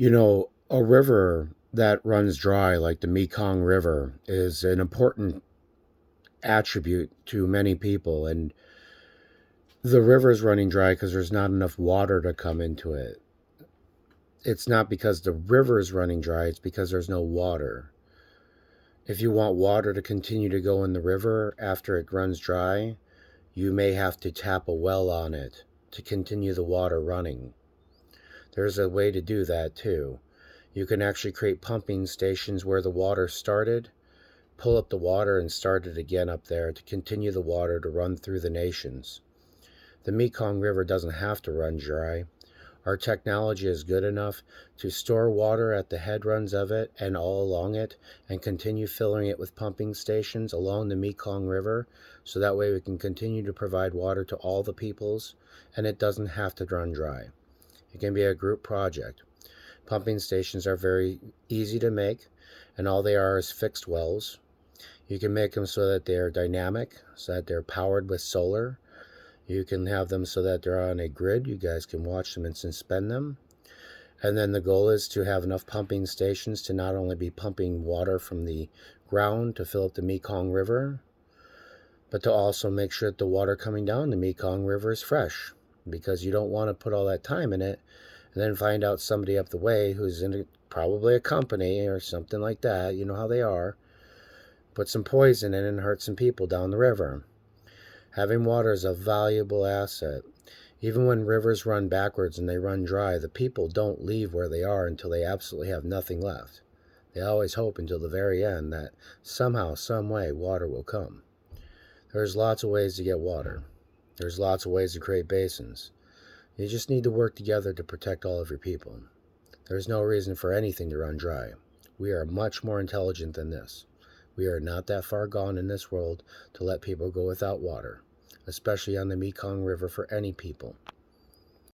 A river that runs dry, like the Mekong River, is an important attribute to many people. And the river is running dry because there's not enough water to come into it. It's not because the river is running dry, it's because there's no water. If you want water to continue to go in the river after it runs dry, you may have to tap a well on it to continue the water running. There's a way to do that too. You can actually create pumping stations where the water started, pull up the water and start it again up there to continue the water to run through the nations. The Mekong River doesn't have to run dry. Our technology is good enough to store water at the headruns of it and all along it and continue filling it with pumping stations along the Mekong River, so that way we can continue to provide water to all the peoples and it doesn't have to run dry. It can be a group project. Pumping stations are very easy to make, and all they are is fixed wells. You can make them so that they're dynamic, so that they're powered with solar. You can have them so that they're on a grid. You guys can watch them and suspend them. And then the goal is to have enough pumping stations to not only be pumping water from the ground to fill up the Mekong River, but to also make sure that the water coming down the Mekong River is fresh, because you don't want to put all that time in it and then find out somebody up the way who's in probably a company or something like that, you know how they are, put some poison in and hurt some people down the river. Having water is a valuable asset. Even when rivers run backwards and they run dry, the people don't leave where they are until they absolutely have nothing left. They always hope until the very end that somehow, some way, water will come. There's lots of ways to get water. There's lots of ways to create basins. You just need to work together to protect all of your people. There's no reason for anything to run dry. We are much more intelligent than this. We are not that far gone in this world to let people go without water, especially on the Mekong River for any people.